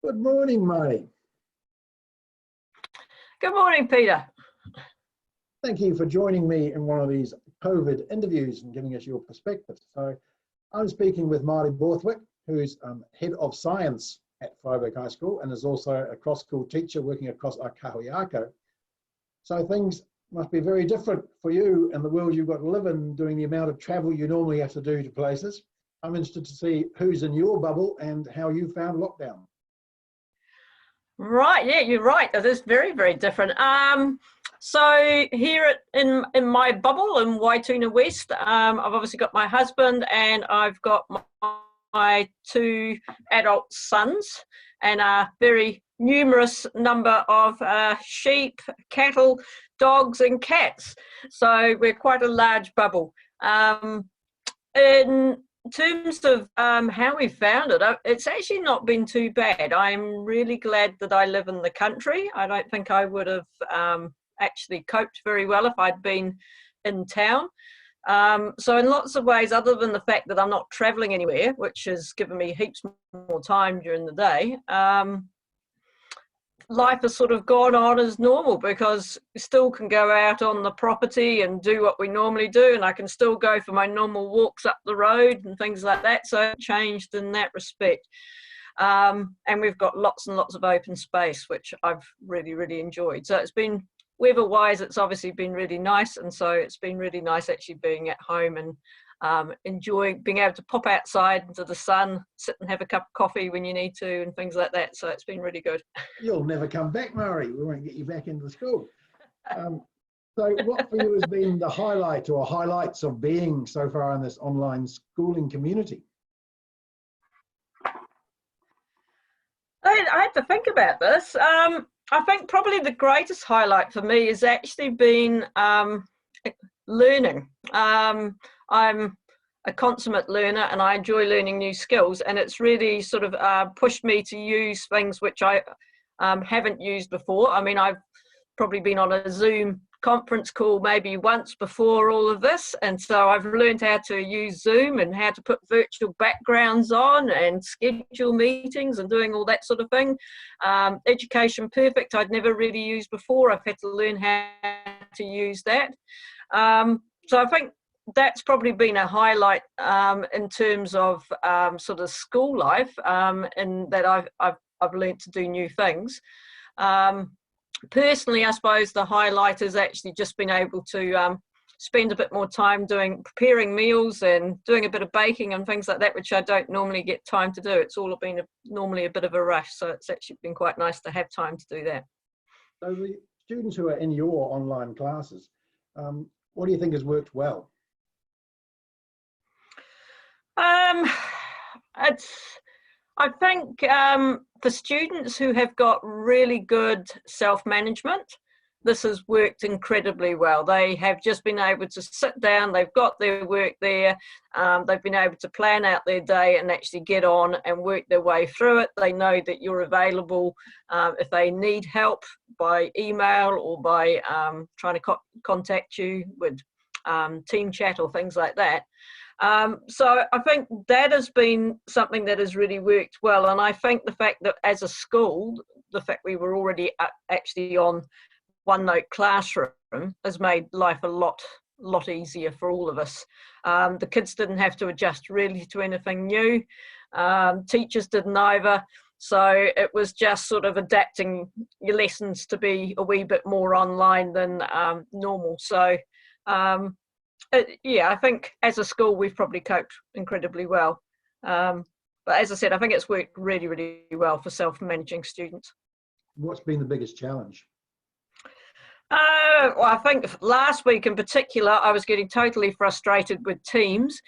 Good morning, Mairi. Good morning, Peter. Thank you for joining me in one of these COVID interviews and giving us your perspective. So I'm speaking with Mairi Borthwick, who's Head of Science at Freyberg High School and is also a cross-school teacher working across our Kahuiako. So things must be very different for you and the world you've got to live in, doing the amount of travel you normally have to do to places. I'm interested to see who's in your bubble and how you found lockdown. Right, yeah, you're right. It is very, very different. So here in my bubble in Waituna West, I've obviously got my husband and I've got my two adult sons and a very numerous number of sheep, cattle, dogs and cats. So we're quite a large bubble. In terms of how we found it, it's actually not been too bad. I'm really glad that I live in the country. I don't think I would have actually coped very well if I'd been in town. So in lots of ways, other than the fact that I'm not travelling anywhere, which has given me heaps more time during the day, life has sort of gone on as normal because we still can go out on the property and do what we normally do, and I can still go for my normal walks up the road and things like that. So it changed in that respect. And we've got lots and lots of open space, which I've really, really enjoyed. So it's been, weather-wise, it's obviously been really nice, and so it's been really nice actually being at home and enjoying being able to pop outside into the sun, sit and have a cup of coffee when you need to and things like that. So it's been really good. You'll never come back, Mairi. We won't get you back into school. So what for you has been the highlight or highlights of being so far in this online schooling community? I had to think about this. I think probably the greatest highlight for me has actually been learning. I'm a consummate learner and I enjoy learning new skills, and it's really sort of pushed me to use things which I haven't used before. I mean, I've probably been on a Zoom conference call maybe once before all of this, and so I've learned how to use Zoom and how to put virtual backgrounds on and schedule meetings and doing all that sort of thing. Education Perfect I'd never really used before. I've had to learn how to use that. So I think that's probably been a highlight in terms of sort of school life, in that I've learned to do new things. Personally, I suppose the highlight has actually just been able to spend a bit more time preparing meals and doing a bit of baking and things like that, which I don't normally get time to do. It's all been normally a bit of a rush, so it's actually been quite nice to have time to do that. So the students who are in your online classes, what do you think has worked well? I think for students who have got really good self-management, this has worked incredibly well. They have just been able to sit down, they've got their work there, they've been able to plan out their day and actually get on and work their way through it. They know that you're available if they need help by email or by trying to contact you with team chat or things like that. So I think that has been something that has really worked well, and I think the fact that as a school, the fact we were already actually on OneNote Classroom has made life a lot easier for all of us. The kids didn't have to adjust really to anything new. Teachers didn't either. So it was just sort of adapting your lessons to be a wee bit more online than normal. So yeah, I think as a school we've probably coped incredibly well. But as I said, I think it's worked really, really well for self-managing students. What's been the biggest challenge? Well, I think last week in particular, I was getting totally frustrated with Teams.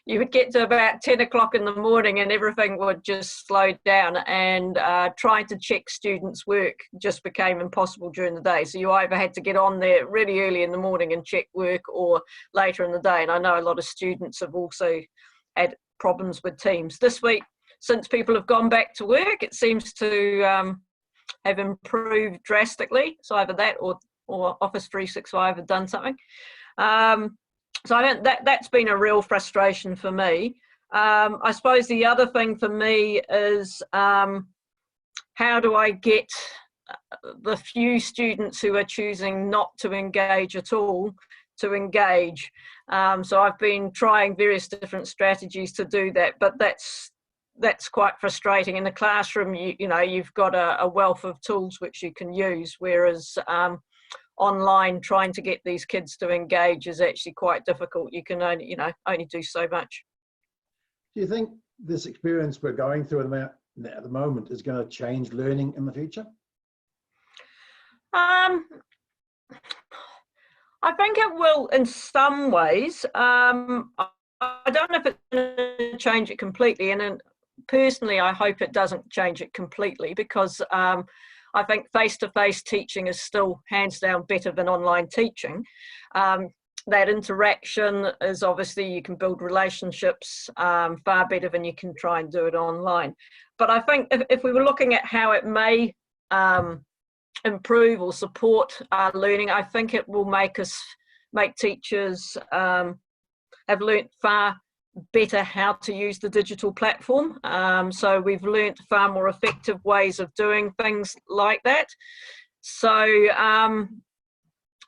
You would get to about 10 o'clock in the morning and everything would just slow down, and trying to check students' work just became impossible during the day. So you either had to get on there really early in the morning and check work, or later in the day. And I know a lot of students have also had problems with Teams. This week, since people have gone back to work, it seems to have improved drastically. So either that or Office 365 have done something. So I think that's been a real frustration for me. I suppose the other thing for me is how do I get the few students who are choosing not to engage at all to engage. So I've been trying various different strategies to do that, but that's quite frustrating. In the classroom, you know, you've got a wealth of tools which you can use, whereas online, trying to get these kids to engage is actually quite difficult. You can only, you know, only do so much. Do you think this experience we're going through at the moment is going to change learning in the future? I think it will in some ways. I don't know if it's going to change it completely, and personally I hope it doesn't change it completely, because I think face-to-face teaching is still hands down better than online teaching. That interaction is obviously, you can build relationships far better than you can try and do it online. But I think if we were looking at how it may improve or support our learning, I think it will make teachers have learnt far better how to use the digital platform. So we've learnt far more effective ways of doing things like that. So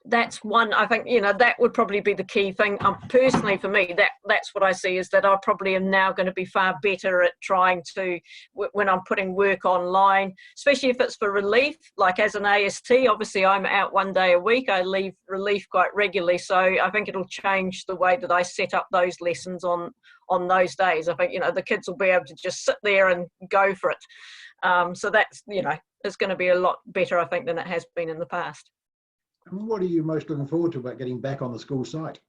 that's one, I think, you know, that would probably be the key thing. Personally, for me, that's what I see, is that I probably am now going to be far better at trying to, when I'm putting work online, especially if it's for relief, like as an AST, obviously I'm out 1 day a week. I leave relief quite regularly. So I think it'll change the way that I set up those lessons on those days. I think, you know, the kids will be able to just sit there and go for it. So that's, you know, it's going to be a lot better, I think, than it has been in the past. And what are you most looking forward to about getting back on the school site?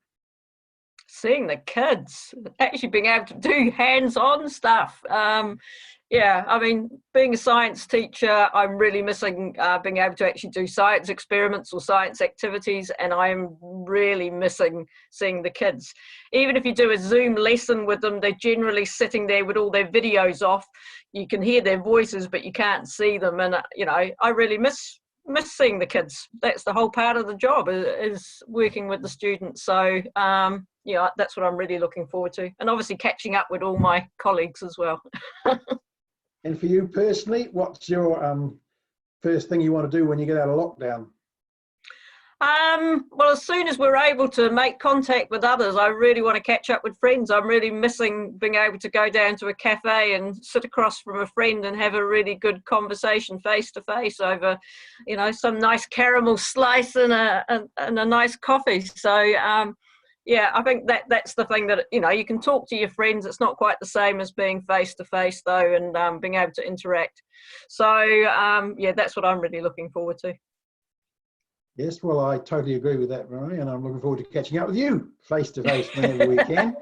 Seeing the kids, actually being able to do hands-on stuff. Yeah, I mean, being a science teacher, I'm really missing being able to actually do science experiments or science activities, and I'm really missing seeing the kids. Even if you do a Zoom lesson with them, they're generally sitting there with all their videos off. You can hear their voices, but you can't see them, and you know, I really miss seeing the kids. That's the whole part of the job, is working with the students. So yeah, that's what I'm really looking forward to, and obviously catching up with all my colleagues as well. And for you personally, what's your first thing you want to do when you get out of lockdown? Well, as soon as we're able to make contact with others, I really want to catch up with friends. I'm really missing being able to go down to a cafe and sit across from a friend and have a really good conversation face to face over, you know, some nice caramel slice and a nice coffee. So yeah, I think that's the thing, that, you know, you can talk to your friends. It's not quite the same as being face to face though, and being able to interact. So yeah, that's what I'm really looking forward to. Yes, well, I totally agree with that, Mairi, and I'm looking forward to catching up with you face to face whenever we can.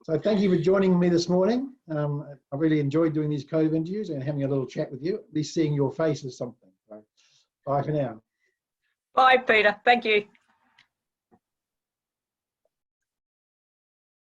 So thank you for joining me this morning. I really enjoyed doing these COVID interviews and having a little chat with you. At least seeing your face is something. So bye for now. Bye, Peter. Thank you.